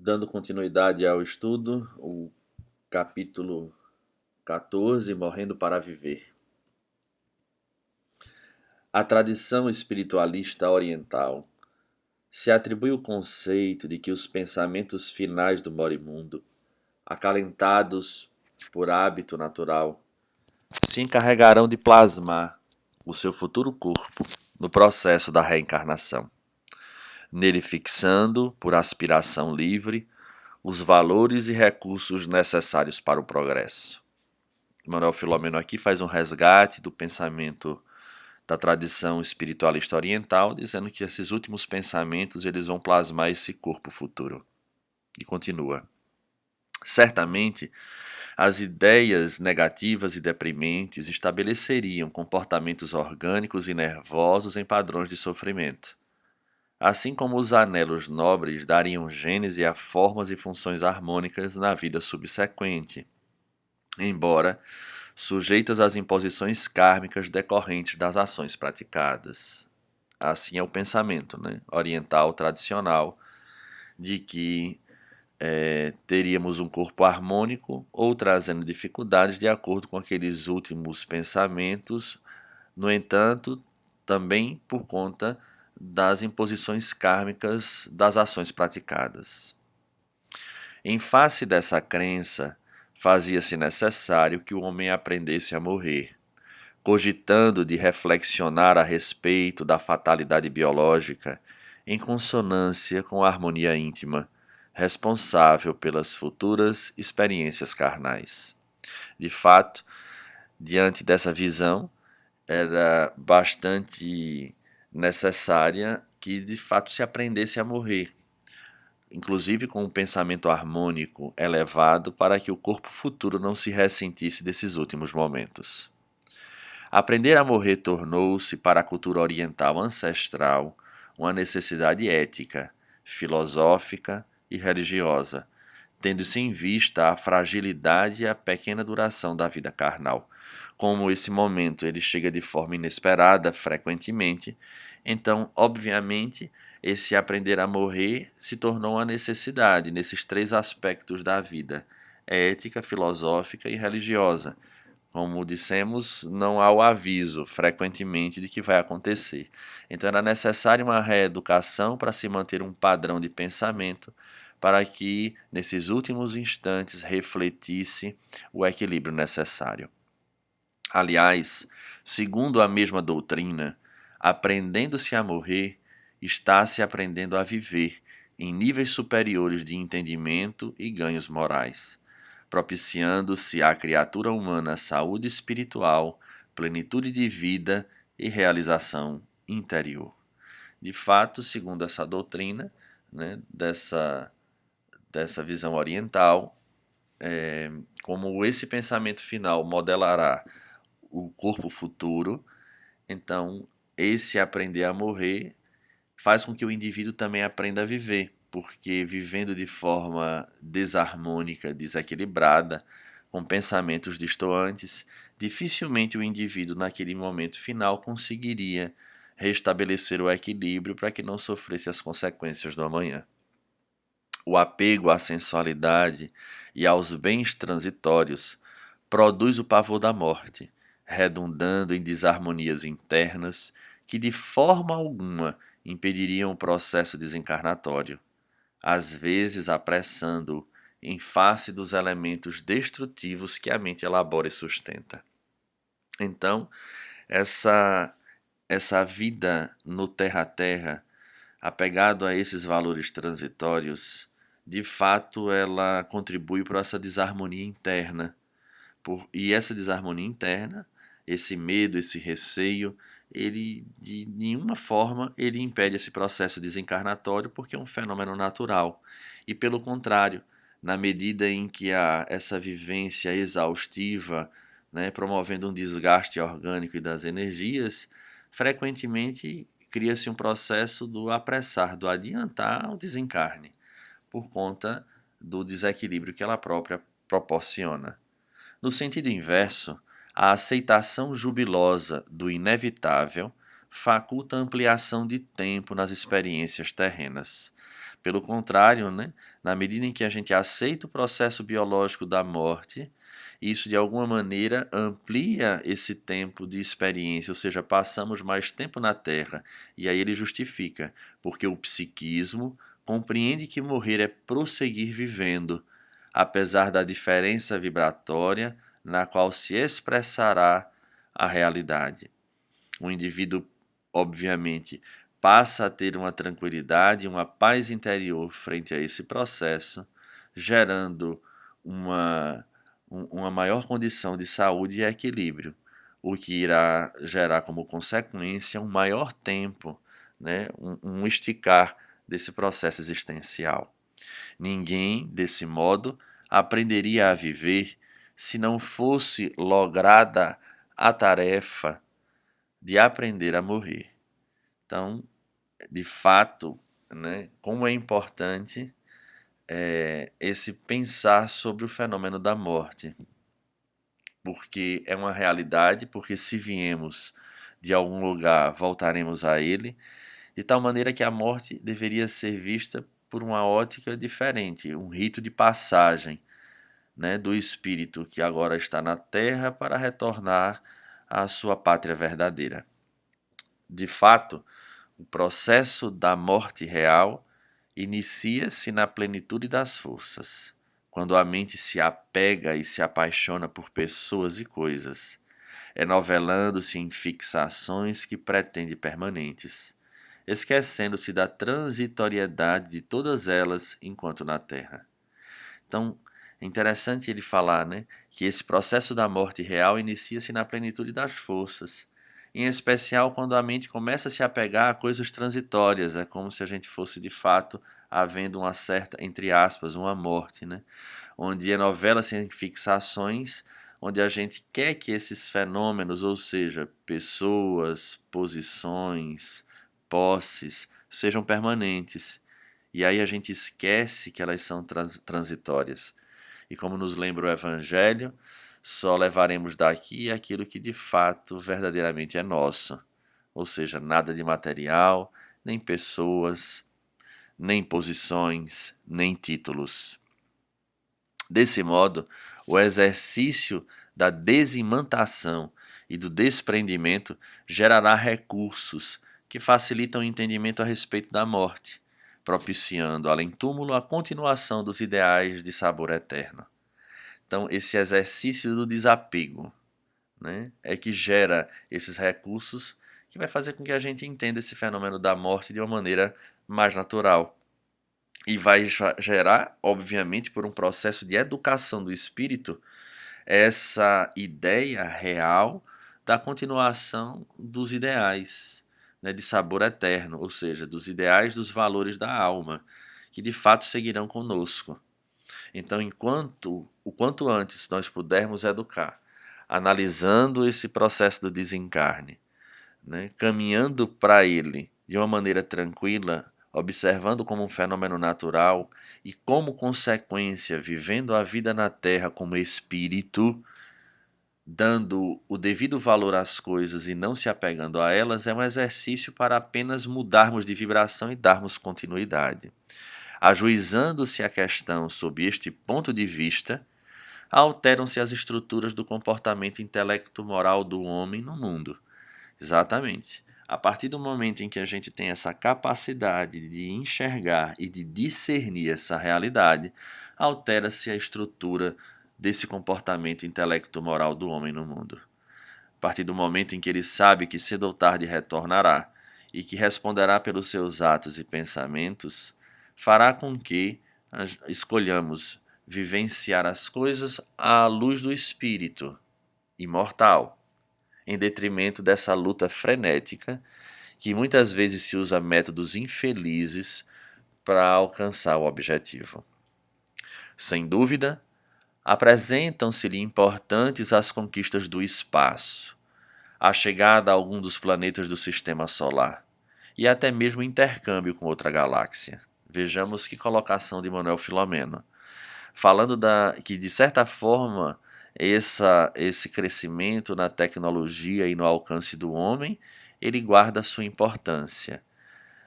Dando continuidade ao estudo, o capítulo 14, Morrendo para Viver. A tradição espiritualista oriental se atribui o conceito de que os pensamentos finais do moribundo, acalentados por hábito natural, se encarregarão de plasmar o seu futuro corpo no processo da reencarnação, nele fixando, por aspiração livre, os valores e recursos necessários para o progresso. Manuel Filomeno aqui faz um resgate do pensamento da tradição espiritualista oriental, dizendo que esses últimos pensamentos eles vão plasmar esse corpo futuro. E continua. Certamente, as ideias negativas e deprimentes estabeleceriam comportamentos orgânicos e nervosos em padrões de sofrimento. Assim como os anelos nobres dariam gênese a formas e funções harmônicas na vida subsequente, embora sujeitas às imposições kármicas decorrentes das ações praticadas. Assim é o pensamento, oriental tradicional de que teríamos um corpo harmônico ou trazendo dificuldades de acordo com aqueles últimos pensamentos, no entanto, também por conta das imposições kármicas das ações praticadas. Em face dessa crença, fazia-se necessário que o homem aprendesse a morrer, cogitando de reflexionar a respeito da fatalidade biológica, em consonância com a harmonia íntima, responsável pelas futuras experiências carnais. De fato, diante dessa visão, era bastante necessária que de fato se aprendesse a morrer, inclusive com um pensamento harmônico elevado para que o corpo futuro não se ressentisse desses últimos momentos. Aprender a morrer tornou-se, para a cultura oriental ancestral, uma necessidade ética, filosófica e religiosa, tendo-se em vista a fragilidade e a pequena duração da vida carnal. Como esse momento ele chega de forma inesperada, frequentemente, então, obviamente, esse aprender a morrer se tornou uma necessidade nesses três aspectos da vida: ética, filosófica e religiosa. Como dissemos, não há o aviso frequentemente de que vai acontecer. Então era necessária uma reeducação para se manter um padrão de pensamento, para que nesses últimos instantes refletisse o equilíbrio necessário. Aliás, segundo a mesma doutrina, aprendendo-se a morrer, está-se aprendendo a viver em níveis superiores de entendimento e ganhos morais, propiciando-se à criatura humana saúde espiritual, plenitude de vida e realização interior. De fato, segundo essa doutrina, dessa visão oriental, como esse pensamento final modelará o corpo futuro, então esse aprender a morrer faz com que o indivíduo também aprenda a viver, porque vivendo de forma desarmônica, desequilibrada, com pensamentos distoantes, dificilmente o indivíduo naquele momento final conseguiria restabelecer o equilíbrio para que não sofresse as consequências do amanhã. O apego à sensualidade e aos bens transitórios produz o pavor da morte, redundando em desarmonias internas que de forma alguma impediriam o processo desencarnatório, às vezes apressando-o em face dos elementos destrutivos que a mente elabora e sustenta. Então, essa, essa vida no terra-terra, apegado a esses valores transitórios, de fato ela contribui para essa desarmonia interna. E essa desarmonia interna, esse medo, esse receio, ele de nenhuma forma ele impede esse processo desencarnatório porque é um fenômeno natural. E pelo contrário, na medida em que há essa vivência exaustiva, promovendo um desgaste orgânico e das energias, frequentemente cria-se um processo do apressar, do adiantar o desencarne, por conta do desequilíbrio que ela própria proporciona. No sentido inverso, a aceitação jubilosa do inevitável faculta ampliação de tempo nas experiências terrenas, Pelo contrário, né, na medida em que a gente aceita o processo biológico da morte, isso de alguma maneira amplia esse tempo de experiência, ou seja, passamos mais tempo na Terra. E aí ele justifica, porque o psiquismo compreende que morrer é prosseguir vivendo, apesar da diferença vibratória na qual se expressará a realidade. O indivíduo, obviamente, passa a ter uma tranquilidade, uma paz interior frente a esse processo, gerando uma, uma maior condição de saúde e equilíbrio, o que irá gerar como consequência um maior tempo, né, um esticar desse processo existencial. Ninguém, desse modo, aprenderia a viver se não fosse lograda a tarefa de aprender a morrer. Então, de fato, né, como é importante esse pensar sobre o fenômeno da morte, porque é uma realidade, porque se viemos de algum lugar, voltaremos a ele, de tal maneira que a morte deveria ser vista por uma ótica diferente, um rito de passagem, né, do espírito que agora está na terra para retornar à sua pátria verdadeira. De fato, o processo da morte real inicia-se na plenitude das forças, quando a mente se apega e se apaixona por pessoas e coisas, enovelando-se em fixações que pretende permanentes, esquecendo-se da transitoriedade de todas elas enquanto na Terra. Então, é interessante ele falar, né, que esse processo da morte real inicia-se na plenitude das forças, em especial quando a mente começa a se apegar a coisas transitórias, é como se a gente fosse de fato havendo uma certa, entre aspas, uma morte, né, onde a novela se em fixações, onde a gente quer que esses fenômenos, ou seja, pessoas, posições, posses, sejam permanentes. E aí a gente esquece que elas são transitórias. E como nos lembra o Evangelho, só levaremos daqui aquilo que de fato verdadeiramente é nosso. Ou seja, nada de material, nem pessoas, nem posições, nem títulos. Desse modo, o exercício da desimantação e do desprendimento gerará recursos que facilitam o entendimento a respeito da morte, propiciando, além túmulo, a continuação dos ideais de sabor eterno. Então, esse exercício do desapego, né, é que gera esses recursos que vai fazer com que a gente entenda esse fenômeno da morte de uma maneira mais natural. E vai gerar, obviamente, por um processo de educação do espírito, essa ideia real da continuação dos ideais, né, de sabor eterno, ou seja, dos ideais dos valores da alma, que de fato seguirão conosco. Então, o quanto antes nós pudermos educar, analisando esse processo do desencarne, né, caminhando para ele de uma maneira tranquila, observando como um fenômeno natural e, como consequência, vivendo a vida na Terra como espírito, dando o devido valor às coisas e não se apegando a elas, é um exercício para apenas mudarmos de vibração e darmos continuidade. Ajuizando-se a questão sob este ponto de vista, alteram-se as estruturas do comportamento intelecto-moral do homem no mundo. Exatamente. A partir do momento em que a gente tem essa capacidade de enxergar e de discernir essa realidade, altera-se a estrutura desse comportamento intelecto-moral do homem no mundo. A partir do momento em que ele sabe que cedo ou tarde retornará e que responderá pelos seus atos e pensamentos, fará com que escolhamos vivenciar as coisas à luz do espírito imortal, em detrimento dessa luta frenética que muitas vezes se usa métodos infelizes para alcançar o objetivo. Sem dúvida, apresentam-se-lhe importantes as conquistas do espaço, a chegada a algum dos planetas do sistema solar e até mesmo o intercâmbio com outra galáxia. Vejamos que colocação de Manuel Filomeno. Falando que, de certa forma, esse crescimento na tecnologia e no alcance do homem, ele guarda sua importância.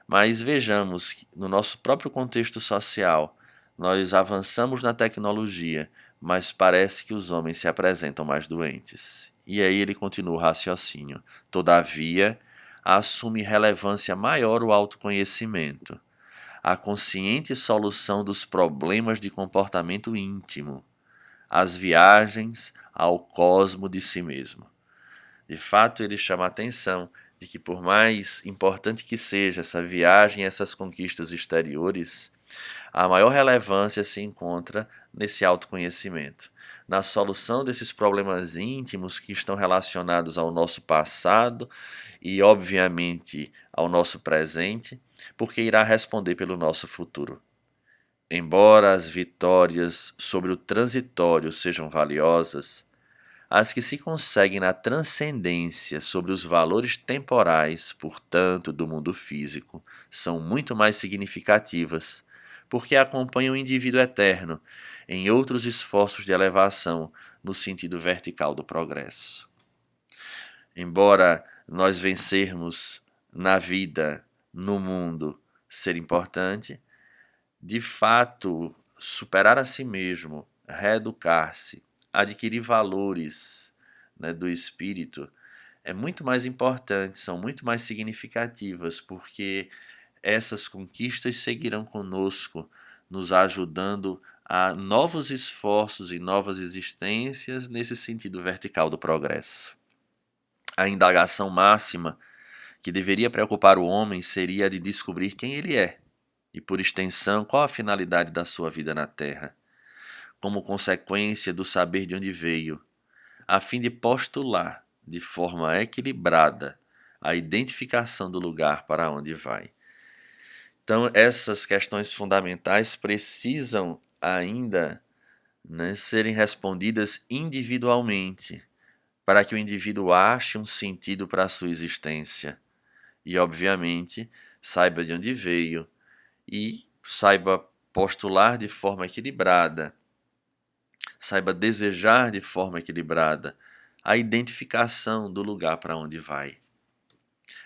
Mas vejamos, que no nosso próprio contexto social, nós avançamos na tecnologia, mas parece que os homens se apresentam mais doentes. E aí ele continua o raciocínio. Todavia, assume relevância maior o autoconhecimento, a consciente solução dos problemas de comportamento íntimo, as viagens ao cosmo de si mesmo. De fato, ele chama a atenção de que, por mais importante que seja essa viagem, essas conquistas exteriores, a maior relevância se encontra nesse autoconhecimento, na solução desses problemas íntimos que estão relacionados ao nosso passado e, obviamente, ao nosso presente, porque irá responder pelo nosso futuro. Embora as vitórias sobre o transitório sejam valiosas, as que se conseguem na transcendência sobre os valores temporais, portanto, do mundo físico, são muito mais significativas, porque acompanham o indivíduo eterno em outros esforços de elevação no sentido vertical do progresso. Embora nós vencermos na vida, no mundo, ser importante, de fato, superar a si mesmo, reeducar-se, adquirir valores, né, do espírito é muito mais importante, são muito mais significativas, porque essas conquistas seguirão conosco, nos ajudando a novos esforços e novas existências nesse sentido vertical do progresso. A indagação máxima que deveria preocupar o homem seria a de descobrir quem ele é e, por extensão, qual a finalidade da sua vida na Terra, como consequência do saber de onde veio, a fim de postular de forma equilibrada a identificação do lugar para onde vai. Então, essas questões fundamentais precisam ainda, né, serem respondidas individualmente, para que o indivíduo ache um sentido para a sua existência e, obviamente, saiba de onde veio e saiba postular de forma equilibrada, saiba desejar de forma equilibrada a identificação do lugar para onde vai.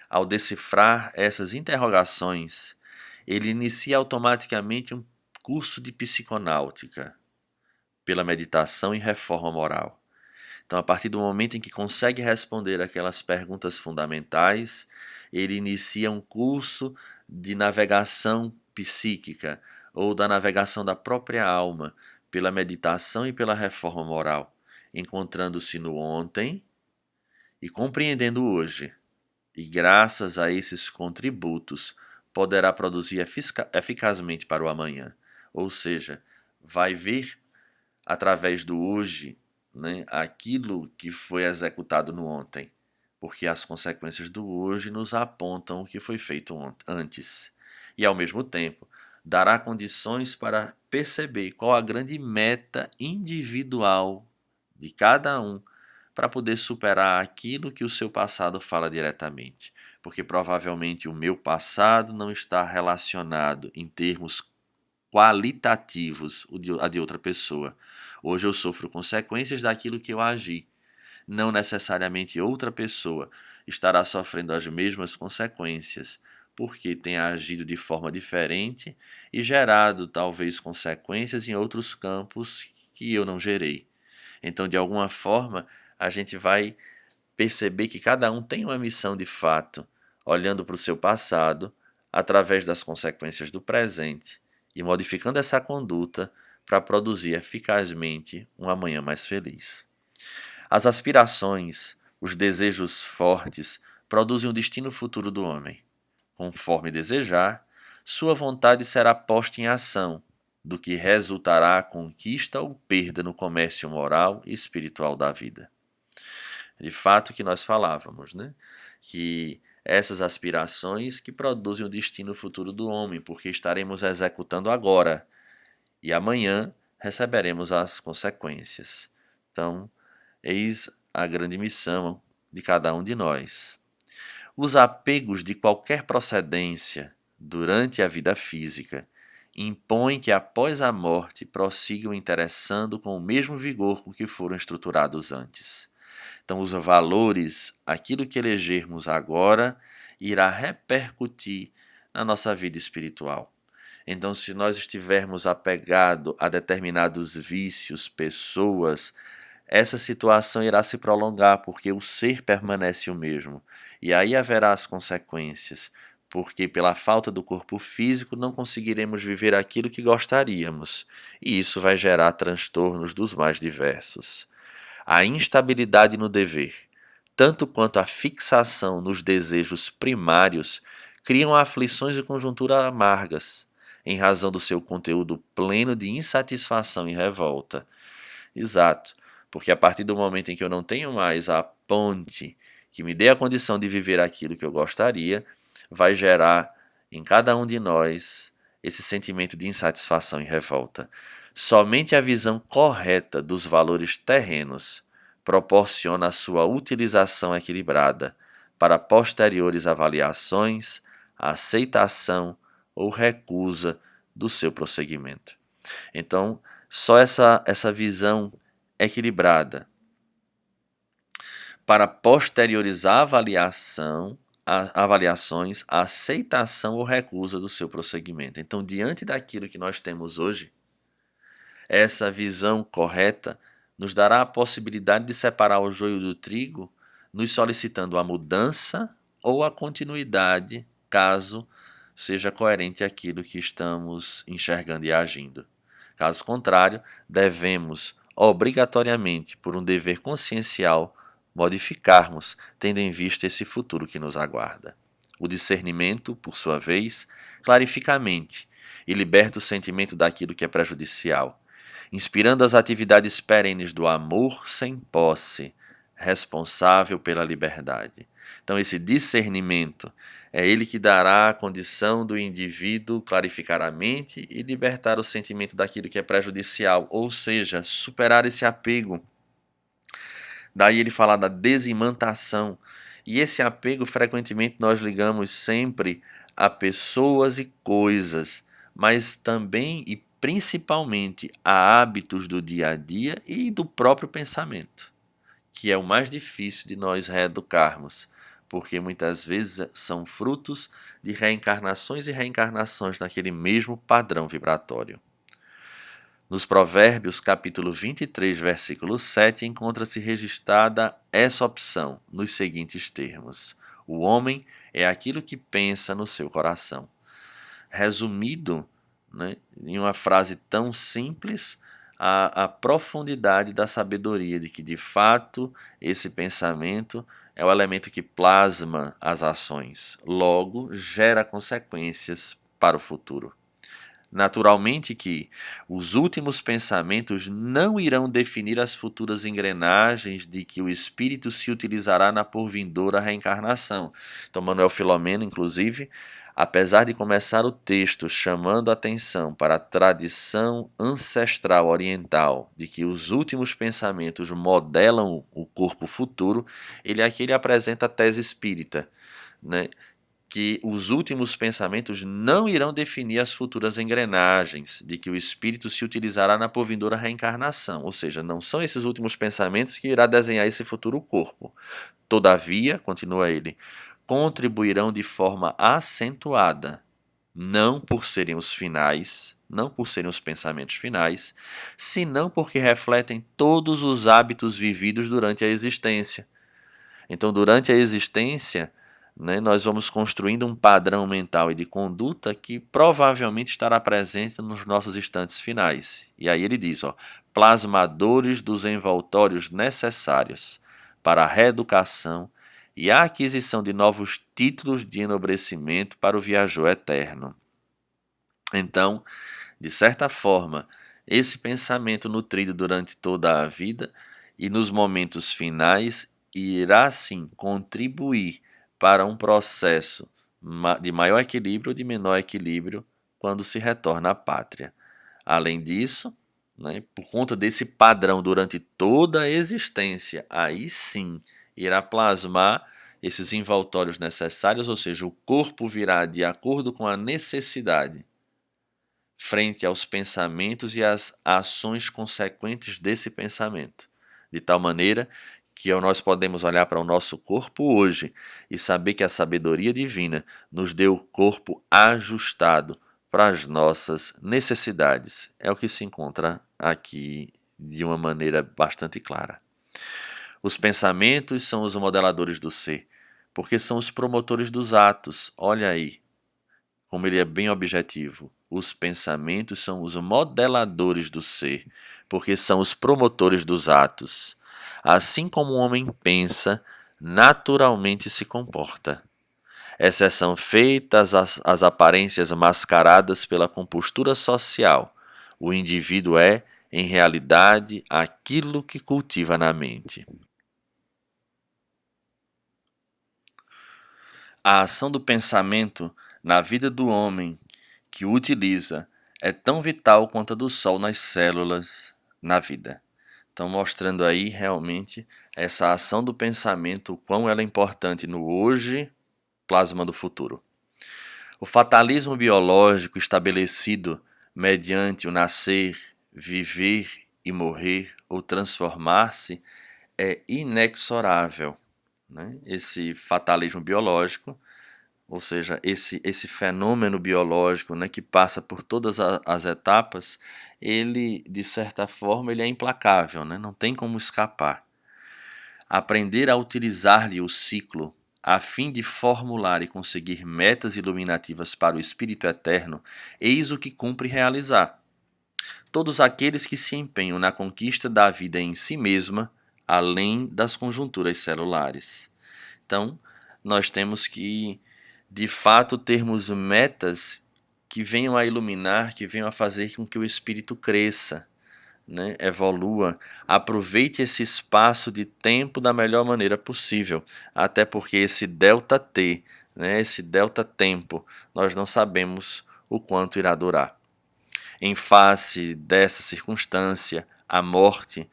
Ao decifrar essas interrogações, ele inicia automaticamente um curso de psiconáutica pela meditação e reforma moral. Então, a partir do momento em que consegue responder aquelas perguntas fundamentais, ele inicia um curso de navegação psíquica ou da navegação da própria alma pela meditação e pela reforma moral, encontrando-se no ontem e compreendendo o hoje. E graças a esses contributos, poderá produzir eficazmente para o amanhã. Ou seja, vai ver através do hoje, né, aquilo que foi executado no ontem, porque as consequências do hoje nos apontam o que foi feito antes. E, ao mesmo tempo, dará condições para perceber qual a grande meta individual de cada um para poder superar aquilo que o seu passado fala diretamente. Porque provavelmente o meu passado não está relacionado em termos qualitativos a de outra pessoa. Hoje eu sofro consequências daquilo que eu agi. Não necessariamente outra pessoa estará sofrendo as mesmas consequências, porque tem agido de forma diferente e gerado talvez consequências em outros campos que eu não gerei. Então, de alguma forma, a gente vai perceber que cada um tem uma missão de fato, olhando para o seu passado através das consequências do presente e modificando essa conduta para produzir eficazmente um amanhã mais feliz. As aspirações, os desejos fortes produzem o destino futuro do homem. Conforme desejar, sua vontade será posta em ação, do que resultará a conquista ou perda no comércio moral e espiritual da vida. De fato que nós falávamos, né? Que essas aspirações que produzem o destino futuro do homem, porque estaremos executando agora e amanhã receberemos as consequências. Então, eis a grande missão de cada um de nós. Os apegos de qualquer procedência durante a vida física impõem que após a morte prossigam interessando com o mesmo vigor com que foram estruturados antes. Então, os valores, aquilo que elegermos agora, irá repercutir na nossa vida espiritual. Então, se nós estivermos apegados a determinados vícios, pessoas, essa situação irá se prolongar, porque o ser permanece o mesmo. E aí haverá as consequências, porque pela falta do corpo físico não conseguiremos viver aquilo que gostaríamos, e isso vai gerar transtornos dos mais diversos. A instabilidade no dever, tanto quanto a fixação nos desejos primários, criam aflições e conjuntura amargas, em razão do seu conteúdo pleno de insatisfação e revolta. Exato, porque a partir do momento em que eu não tenho mais a ponte que me dê a condição de viver aquilo que eu gostaria, vai gerar em cada um de nós esse sentimento de insatisfação e revolta. Somente a visão correta dos valores terrenos proporciona a sua utilização equilibrada para posteriores avaliações, aceitação ou recusa do seu prosseguimento. Então, só essa visão equilibrada para posteriorizar avaliações, a aceitação ou recusa do seu prosseguimento. Então, diante daquilo que nós temos hoje, essa visão correta nos dará a possibilidade de separar o joio do trigo, nos solicitando a mudança ou a continuidade, caso seja coerente aquilo que estamos enxergando e agindo. Caso contrário, devemos, obrigatoriamente, por um dever consciencial, modificarmos, tendo em vista esse futuro que nos aguarda. O discernimento, por sua vez, clarifica a mente e liberta o sentimento daquilo que é prejudicial, inspirando as atividades perenes do amor sem posse, responsável pela liberdade. Então, esse discernimento é ele que dará a condição do indivíduo clarificar a mente e libertar o sentimento daquilo que é prejudicial, ou seja, superar esse apego. Daí ele fala da desimantação. E esse apego, frequentemente, nós ligamos sempre a pessoas e coisas, mas também e principalmente a hábitos do dia a dia e do próprio pensamento, que é o mais difícil de nós reeducarmos, porque muitas vezes são frutos de reencarnações e reencarnações naquele mesmo padrão vibratório. Nos Provérbios, capítulo 23, versículo 7, encontra-se registrada essa opção, nos seguintes termos: o homem é aquilo que pensa no seu coração. Resumido, né, em uma frase tão simples, a profundidade da sabedoria de que, de fato, esse pensamento é o elemento que plasma as ações, logo gera consequências para o futuro. Naturalmente que os últimos pensamentos não irão definir as futuras engrenagens de que o espírito se utilizará na porvindoura reencarnação. Então, Manuel Filomeno, inclusive, apesar de começar o texto chamando atenção para a tradição ancestral oriental de que os últimos pensamentos modelam o corpo futuro, ele aqui apresenta a tese espírita, né? Que os últimos pensamentos não irão definir as futuras engrenagens, de que o espírito se utilizará na porvindoura reencarnação, ou seja, não são esses últimos pensamentos que irá desenhar esse futuro corpo. Todavia, continua ele, contribuirão de forma acentuada, não por serem os finais, não por serem os pensamentos finais, senão porque refletem todos os hábitos vividos durante a existência. Então, durante a existência, né, nós vamos construindo um padrão mental e de conduta que provavelmente estará presente nos nossos instantes finais. E aí ele diz, plasmadores dos envoltórios necessários para a reeducação e a aquisição de novos títulos de enobrecimento para o viajor eterno. Então, de certa forma, esse pensamento nutrido durante toda a vida e nos momentos finais irá sim contribuir para um processo de maior equilíbrio ou de menor equilíbrio quando se retorna à pátria. Além disso, né, por conta desse padrão durante toda a existência, aí sim irá plasmar esses envoltórios necessários, ou seja, o corpo virá de acordo com a necessidade, frente aos pensamentos e às ações consequentes desse pensamento, de tal maneira que nós podemos olhar para o nosso corpo hoje e saber que a sabedoria divina nos deu o corpo ajustado para as nossas necessidades. É o que se encontra aqui de uma maneira bastante clara. Os pensamentos são os modeladores do ser, porque são os promotores dos atos. Olha aí como ele é bem objetivo. Os pensamentos são os modeladores do ser, porque são os promotores dos atos. Assim como o homem pensa, naturalmente se comporta. Exceção feitas as aparências mascaradas pela compostura social. O indivíduo é, em realidade, aquilo que cultiva na mente. A ação do pensamento na vida do homem que o utiliza é tão vital quanto a do sol nas células na vida. Então, mostrando aí realmente essa ação do pensamento, o quão ela é importante no hoje, plasmando o futuro. O fatalismo biológico estabelecido mediante o nascer, viver e morrer ou transformar-se é inexorável. Né? Esse fatalismo biológico, ou seja, esse fenômeno biológico, né, que passa por todas as etapas, ele, de certa forma, ele é implacável, né? Não tem como escapar. Aprender a utilizar-lhe o ciclo a fim de formular e conseguir metas iluminativas para o Espírito Eterno, eis o que cumpre realizar. Todos aqueles que se empenham na conquista da vida em si mesma, além das conjunturas celulares. Então, nós temos que, de fato, termos metas que venham a iluminar, que venham a fazer com que o espírito cresça, né, evolua, aproveite esse espaço de tempo da melhor maneira possível, até porque esse delta T, né, esse delta tempo, nós não sabemos o quanto irá durar. Em face dessa circunstância, a morte,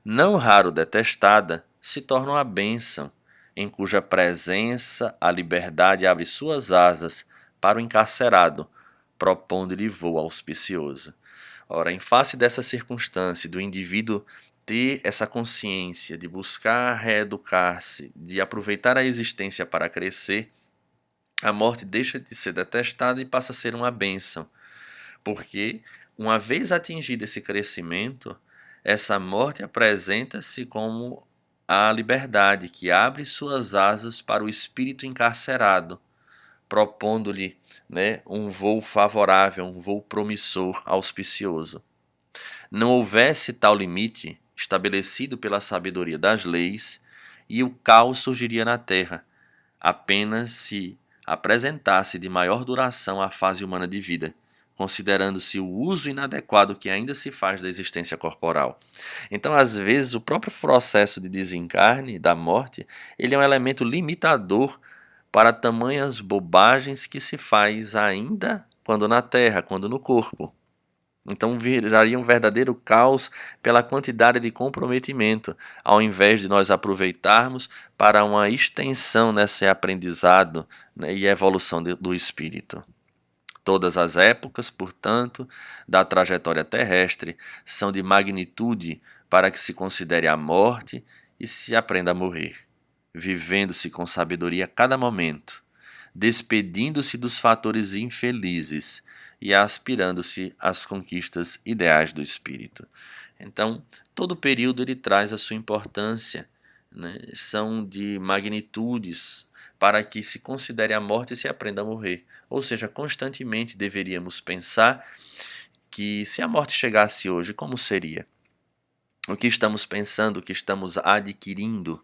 não raro detestada, se torna uma bênção, em cuja presença a liberdade abre suas asas para o encarcerado, propondo-lhe voo auspicioso. Ora, em face dessa circunstância do indivíduo ter essa consciência de buscar reeducar-se, de aproveitar a existência para crescer, a morte deixa de ser detestada e passa a ser uma bênção, porque uma vez atingido esse crescimento, essa morte apresenta-se como a liberdade que abre suas asas para o espírito encarcerado, propondo-lhe, né, um voo favorável, um voo promissor, auspicioso. Não houvesse tal limite estabelecido pela sabedoria das leis, e o caos surgiria na terra, apenas se apresentasse de maior duração a fase humana de vida, considerando-se o uso inadequado que ainda se faz da existência corporal. Então, às vezes, o próprio processo de desencarne, da morte, ele é um elemento limitador para tamanhas bobagens que se faz ainda quando na terra, quando no corpo. Então viraria um verdadeiro caos pela quantidade de comprometimento, ao invés de nós aproveitarmos para uma extensão nesse aprendizado, né, e evolução do espírito. Todas as épocas, portanto, da trajetória terrestre são de magnitude para que se considere a morte e se aprenda a morrer, vivendo-se com sabedoria a cada momento, despedindo-se dos fatores infelizes e aspirando-se às conquistas ideais do espírito. Então, todo período ele traz a sua importância, né? São de magnitudes para que se considere a morte e se aprenda a morrer. Ou seja, constantemente deveríamos pensar que se a morte chegasse hoje, como seria? O que estamos pensando, o que estamos adquirindo,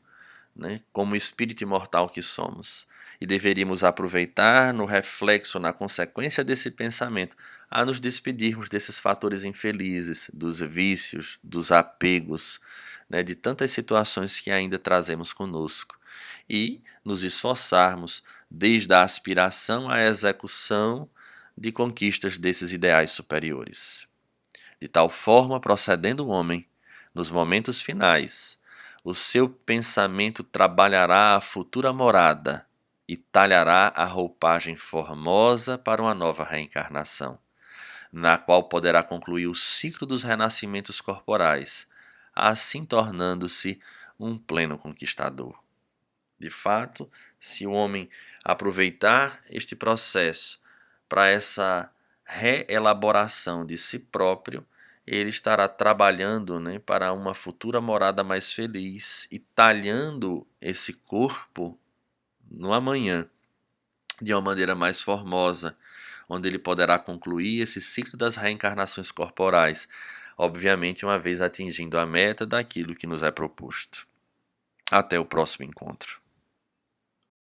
né, como espírito imortal que somos. E deveríamos aproveitar no reflexo, na consequência desse pensamento, a nos despedirmos desses fatores infelizes, dos vícios, dos apegos, né, de tantas situações que ainda trazemos conosco. E nos esforçarmos, desde a aspiração à execução de conquistas desses ideais superiores. De tal forma, procedendo o homem, nos momentos finais, o seu pensamento trabalhará a futura morada e talhará a roupagem formosa para uma nova reencarnação, na qual poderá concluir o ciclo dos renascimentos corporais, assim tornando-se um pleno conquistador. De fato, se o homem aproveitar este processo para essa reelaboração de si próprio, ele estará trabalhando, né, para uma futura morada mais feliz e talhando esse corpo no amanhã de uma maneira mais formosa, onde ele poderá concluir esse ciclo das reencarnações corporais, obviamente uma vez atingindo a meta daquilo que nos é proposto. Até o próximo encontro.